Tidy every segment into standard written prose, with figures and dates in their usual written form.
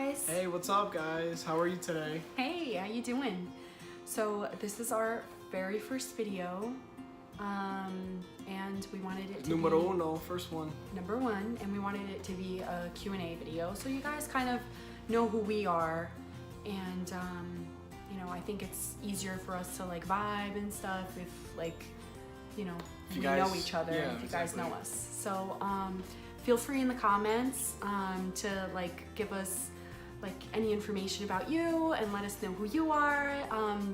guys. Hey, what's up guys? How are you today? Hey, how you doing? So this is our very first video, and we wanted it to Numero be uno, first one. number one, and we wanted it to be a Q&A video, so you guys kind of know who we are, and you know, I think it's easier for us to like vibe and stuff if like, you know, If you we guys- know each other, yeah, if you guys exactly. know us. So feel free in the comments to like give us like any information about you and let us know who you are.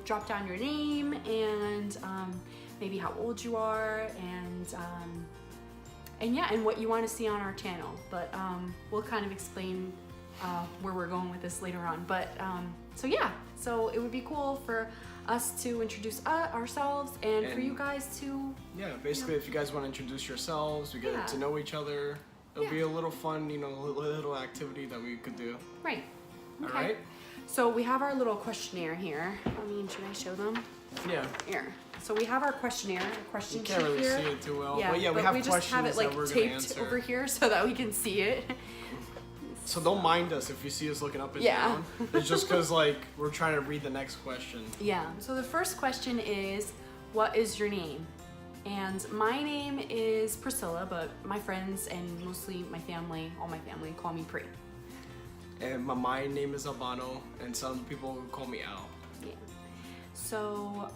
Drop down your name and maybe how old you are and yeah, and what you want to see on our channel. But we'll kind of explain where we're going with this later on. But so yeah, so it would be cool for us to introduce ourselves and for you guys to Yeah, basically if you guys want to introduce yourselves, we get Yeah. to know each other. It'll Yeah. be a little fun, you know, little activity that we could do. right. All right? So we have our little questionnaire here. I mean, should I show them? Yeah. Here. So we have our questionnaire, our question You sheet can't really here. see it too well. Yeah, But yeah, we have just questions have it like that we're gonna taped answer. over here so that we can see it. So don't mind us if you see us looking up and Yeah. down. It's just because like we're trying to read the next question. Yeah. So the first question is, what is your name? And my name is Priscilla, but my friends and mostly my family, all my family, call me Pri. And my name is Albano, and some people call me Al. Yeah. So,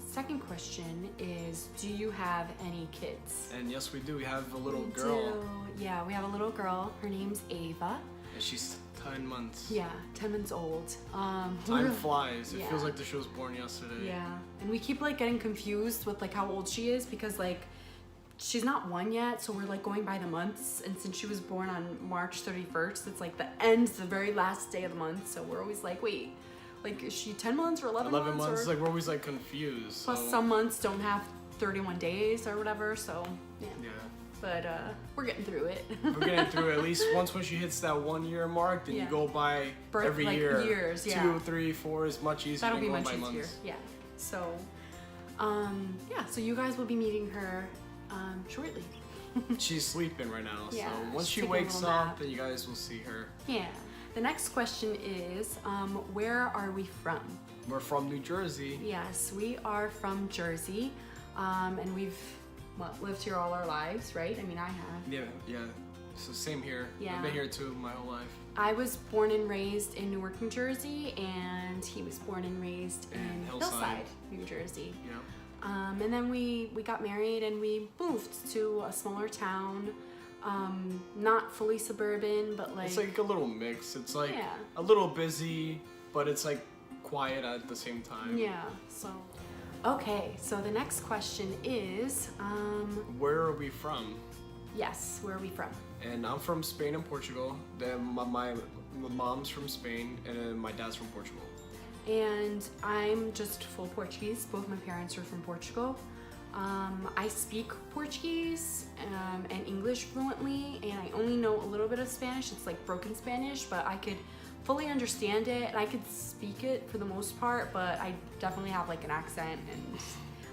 second question is, do you have any kids? And yes, we do. We have a little We girl, do. Yeah, we have a little girl. Her name's Ava. and she's 10 months. Yeah, 10 months old. Time flies. It Yeah. feels like the show was born yesterday. Yeah, and we keep like getting confused with like how old she is because like she's not one yet, so we're like going by the months. And since she was born on March 31st, it's like the very last day of the month. So we're always like, wait, like is she 10 months or 11 11 months? months. Or, Like we're always like confused. plus so, some months don't have 31 days or whatever. So yeah, Yeah. but we're getting through it. We're getting through it. At least once when she hits that 1 year mark, then Yeah. you go by Birth, every like, year. years, yeah. 2, 3, 4 is much easier That'll than be going much by easier. months. Yeah. So, yeah. So you guys will be meeting her shortly. She's sleeping right now, Yeah, so once she's she taking a wakes little up, nap. then you guys will see her. Yeah. The next question is, where are we from? We're from New Jersey. Yes, we are from Jersey, and we've lived here all our lives, right? I mean, I have. Yeah, yeah. So same here. Yeah. I've been here too my whole life. I was born and raised in Newark, New Jersey, and he was born and raised in Hillside, New Jersey. Yeah. And then we got married and we moved to a smaller town, not fully suburban, but It's like a little mix. It's like Yeah. a little busy, but it's like quiet at the same time. yeah. So, okay. So the next question is, Where are we from? yes, where are we from? And I'm from Spain and Portugal. Then my mom's from Spain, and then my dad's from Portugal. And I'm just full Portuguese. Both my parents are from Portugal. I speak Portuguese and English fluently, and I only know a little bit of Spanish. It's like broken Spanish, but I could fully understand it, and I could speak it for the most part, but I definitely have like an accent, and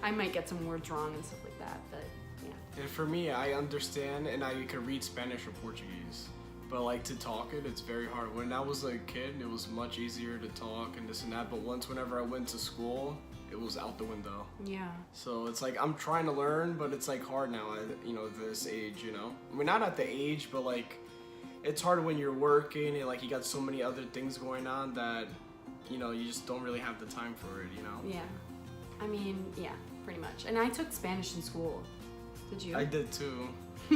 I might get some words wrong and stuff like that, but yeah. And for me, I understand and I can read Spanish or Portuguese. But like to talk it, it's very hard. When I was a kid, it was much easier to talk and this and that. But whenever I went to school, it was out the window. Yeah. So it's like I'm trying to learn, but it's like hard now at this age. I mean, not at the age, but like it's hard when you're working and like you got so many other things going on that you just don't really have the time for it. Yeah. I mean, yeah, pretty much. And I took Spanish in school. Did you? I did too.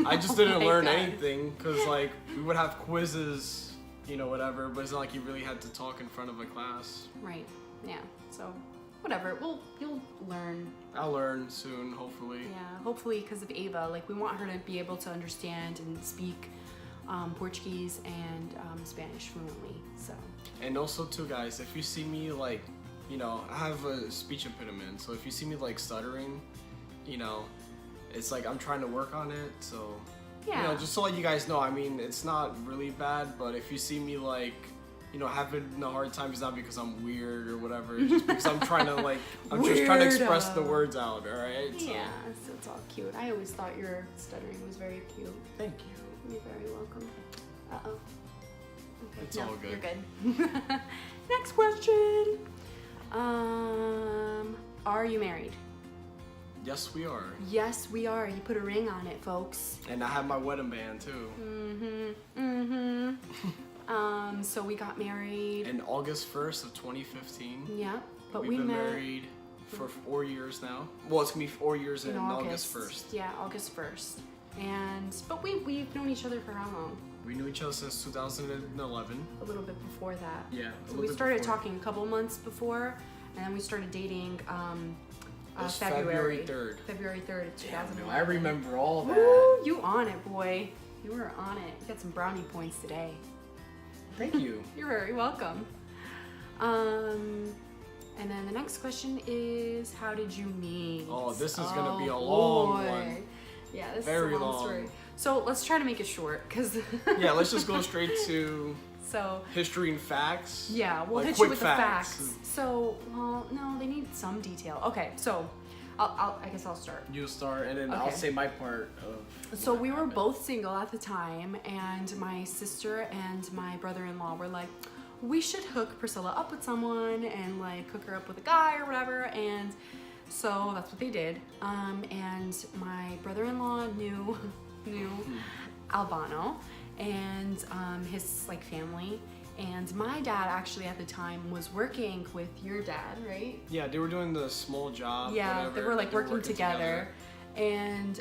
I just Oh didn't my learn God. anything because like we would have quizzes, whatever, but it's not like you really had to talk in front of a class. Right. Yeah. So, whatever. You'll learn. I'll learn soon, hopefully. Yeah. Hopefully, because of Ava, like we want her to be able to understand and speak Portuguese and Spanish fluently. So. And also too, guys, if you see me like, I have a speech impediment, so if you see me like stuttering, it's like I'm trying to work on it. So, Yeah. just to let you guys know, I mean, it's not really bad, but if you see me like, having a hard time, it's not because I'm weird or whatever. It's just because I'm trying to like, I'm just trying to express the Weirdo. words out. All right. So, Yeah. So it's all cute. I always thought your stuttering was very cute. Thank you. You're very welcome. Uh oh. It's No, all good. you're good. Next question. Are you married? Yes, we are. Yes, we are. You put a ring on it, folks. And I have my wedding band too. So we got married. And August 1st of 2015. Yeah, but We've we been met married for 4 years now. Well, it's gonna be 4 years in August 1st. Yeah, August 1st. But we've known each other for how long? We knew each other since 2011. A little bit before that. Yeah. So we started talking a couple months before, and then we started dating It was February 3rd. February 3rd of Damn, 2011. no, I remember all that. Woo, you on it, boy. You were on it. You got some brownie points today. Thank you. You're very welcome. And then the next question is, how did you meet? Oh, this is gonna be a long boy. one. Yeah, this Very is a long long. story. So let's try to make it short, because Yeah, let's just go straight to so history and facts. yeah, we'll Like hit you quick with the facts. So, well, no, they need some detail. Okay, so I guess I'll start. You start, and then I'll Okay. say my part of. So what we were happened. both single at the time, and my sister and my brother-in-law were like, we should hook Priscilla up with someone and like hook her up with a guy or whatever. And so that's what they did. And my brother-in-law knew Albano and his like family. And my dad actually at the time was working with your dad, right? Yeah, they were doing the small job. Yeah, whatever. they were like working together. And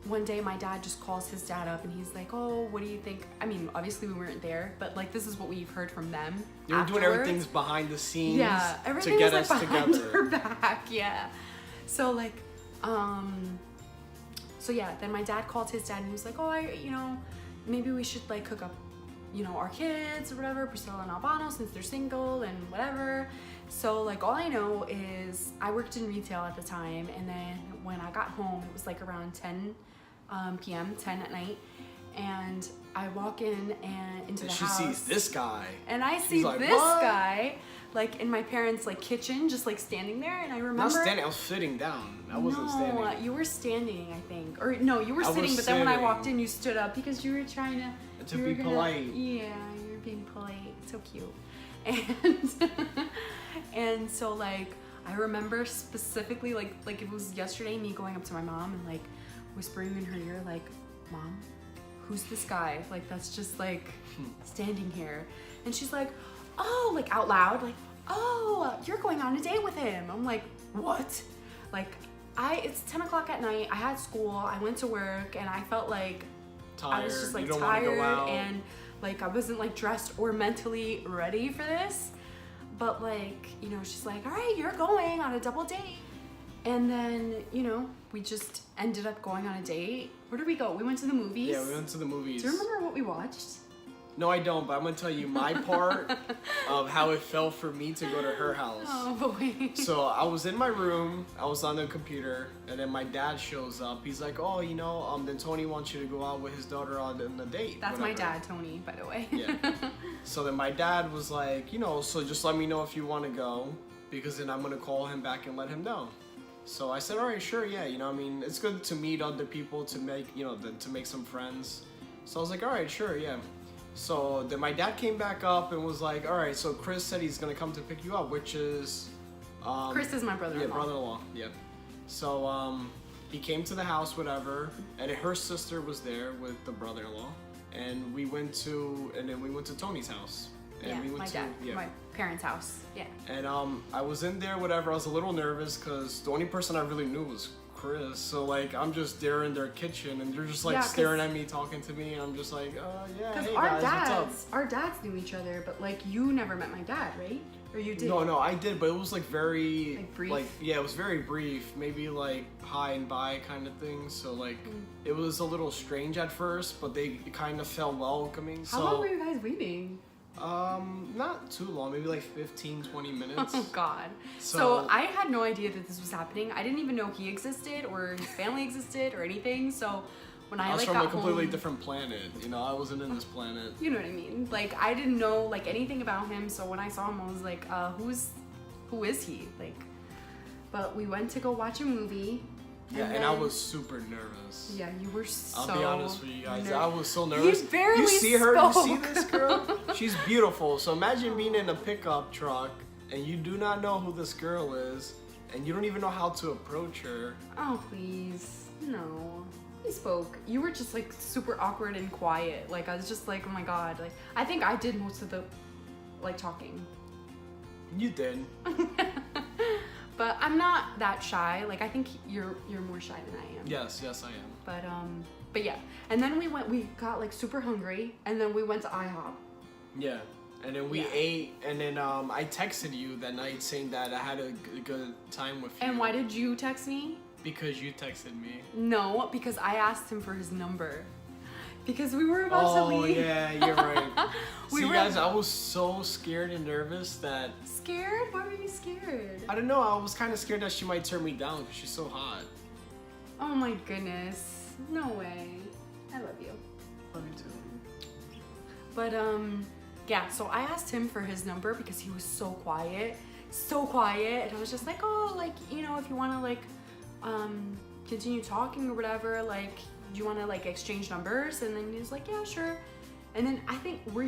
one day my dad just calls his dad up and he's like, oh, what do you think? I mean, obviously we weren't there, but like this is what we've heard from them. They were doing afterwards. everything's behind the scenes. Yeah, everything to get was like us behind together. her back. Yeah. So like, so yeah, then my dad called his dad and he was like, oh, maybe we should like hook up, our kids or whatever, Priscilla and Albano, since they're single and whatever. So like all I know is I worked in retail at the time, and then when I got home, it was like around 10 p.m., 10 at night, and I walk in and into the She house. sees this guy. And I She's see like, this "What?" guy like in my parents' like kitchen, just like standing there, and I remember. Not standing, I was sitting down. I wasn't standing. No, you were standing, I think, or no, you were I was sitting. But then when I sitting. walked in, you stood up because you were trying to. To you be were gonna- polite. Yeah, you were being polite. So cute, and and so like I remember specifically like it was yesterday, me going up to my mom and like whispering in her ear like, Mom, who's this guy? Like that's just like standing here, and she's like, oh, like out loud, like, oh, you're going on a date with him. I'm like, what? Like it's 10 o'clock at night. I had school. I went to work, and I felt like Tired. I was just like you don't wanna tired, go out. and like I wasn't like dressed or mentally ready for this. But like, she's like, all right, you're going on a double date. And then, we just ended up going on a date. Where did we go? We went to the movies. Yeah, we went to the movies. Do you remember what we watched? No, I don't, but I'm gonna tell you my part of how it felt for me to go to her house. Oh boy. So I was in my room, I was on the computer, and then my dad shows up. He's like, oh, then Tony wants you to go out with his daughter on a date. That's my whatever. dad, Tony, by the way. Yeah. So then my dad was like, so just let me know if you want to go, because then I'm gonna call him back and let him know. So I said, all right, sure, yeah. It's good to meet other people to make, to make some friends. So I was like, all right, sure, yeah. So then my dad came back up and was like, all right, so Chris said he's gonna come to pick you up, which is Chris is my brother-in-law. Yeah, brother-in-law. Yeah. So he came to the house, whatever, and her sister was there with the brother-in-law, and we went to Tony's house. And Yeah, we went my to dad, my parents' house. Yeah. And I was in there, whatever. I was a little nervous because the only person I really knew was Chris. So like I'm just there in their kitchen, and they're just like Yeah, 'cause- staring at me, talking to me, and I'm just like, yeah, Because hey our guys, what's up? dads knew each other, but like you never met my dad, right? Or you did? No, I did, but it was like very Like, brief? yeah, it was very brief, maybe like hi and bye kind of thing. So like it was a little strange at first, but they kind of felt welcoming. How long were you guys waiting? Not too long, maybe like 15-20 minutes. Oh God. So So- I had no idea that this was happening. I didn't even know he existed or his family existed or anything. So when I I was like from got a completely home, different planet. I wasn't in this planet. you know what I mean? Like I didn't know like anything about him. So when I saw him, I was like, who is he? Like, but we went to go watch a movie, Yeah, and I was super nervous. Yeah, you were so. I'll be honest with you guys. I was so You nervous. barely You see her? You see spoke. this girl? She's beautiful. So imagine being in a pickup truck and you do not know who this girl is, and you don't even know how to approach her. Oh, please. No. You spoke. You were just like super awkward and quiet. Like I was just like, oh my god. Like I think I did most of the like talking. You did. But I'm not that shy. Like I think you're more shy than I am. Yes, I am. But yeah. And then we got like super hungry and then we went to IHOP. Yeah. And then we ate, and then I texted you that night saying that I had a good time with you. And why did you text me? Because you texted me. No, because I asked him for his number. Because we were about to leave. Oh, yeah, you're right. We See, were- guys, I was so scared and nervous that... Scared? Why were you scared? I don't know, I was kind of scared that she might turn me down because she's so hot. Oh my goodness. No way. I love you. Love you too. But yeah, so I asked him for his number because he was so quiet. And I was just like, oh, like, you know, if you want to like continue talking or whatever, like, do you want to like exchange numbers? And then he was like, yeah, sure. And then I think were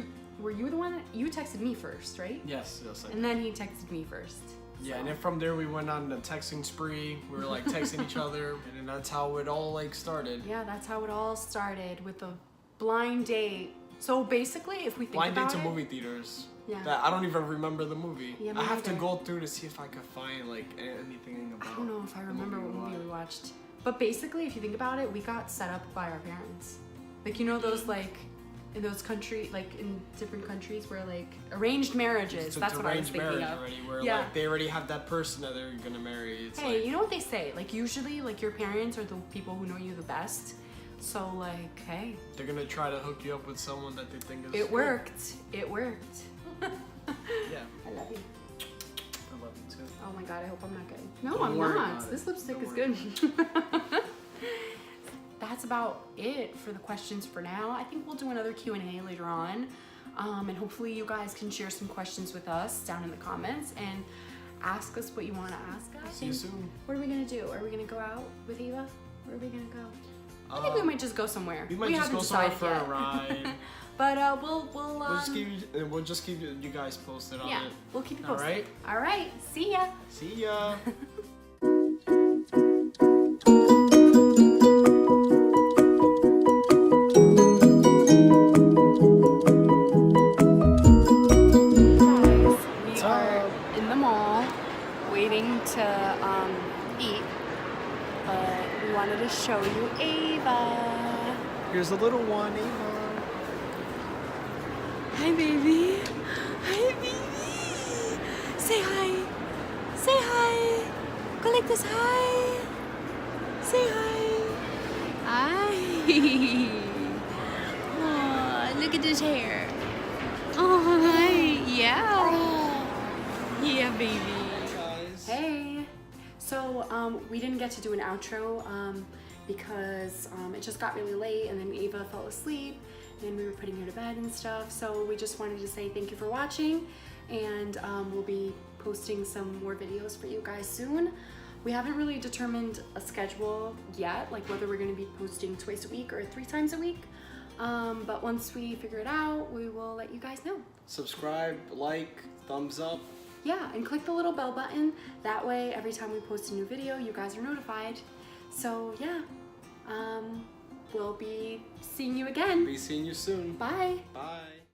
you the one that you texted me first, right? Yes, I did. And then he texted me first. Yeah, So- and then from there we went on the texting spree. We were like texting each other, and then that's how it all like started. Yeah, that's how it all started with a blind date. So basically, if we think Blind date about to it, movie theaters. Yeah. That I don't even remember the movie. Yeah, me I have to neither. go through to see if I could find like anything about. I don't know if I the remember what we movie watched. we watched. But basically, if you think about it, we got set up by our parents. Like, you know those like in those like in different countries where like arranged marriages. It's That's what I was arranged thinking marriage of. already, where Yeah. like they already have that person that they're gonna marry. It's Hey, like, you know what they say? Like usually, like your parents are the people who know you the best. So like, hey, they're gonna try to hook you up with someone that they think is. it good. worked. It worked. Yeah, I love you. I love you too. Oh my god, I hope I'm not good. No, Don't I'm worry not. about This it. lipstick Don't is good. That's about it for the questions for now. I think we'll do another Q&A later on. And hopefully you guys can share some questions with us down in the comments and ask us what you want to ask us. See you And soon. what are we going to do? Are we going to go out with Eva? Where are we going to go? I think we might just go somewhere. We might just haven't go somewhere for decided a ride. yet. But we'll We'll just keep you guys posted on yeah, it. we'll keep you All posted. right. All right. See ya. See ya. Guys, we What's are up? in the mall waiting to eat, but we wanted to show you Ava. Here's a little one, Ava. Hi, baby. Hi, baby. Say hi. Say hi. Go like this. Hi. Say hi. Hi. Oh, look at this hair. Oh, hi. Yeah. Yeah, baby. Guys. Hey. So we didn't get to do an outro because it just got really late and then Ava fell asleep and we were putting her to bed and stuff. So we just wanted to say thank you for watching, and we'll be posting some more videos for you guys soon. We haven't really determined a schedule yet, like whether we're going to be posting twice a week or 3 times a week. But once we figure it out, we will let you guys know. Subscribe, like, thumbs up. Yeah, and click the little bell button. That way, every time we post a new video, you guys are notified. So yeah, we'll be seeing you again. Be seeing you soon. Bye. Bye.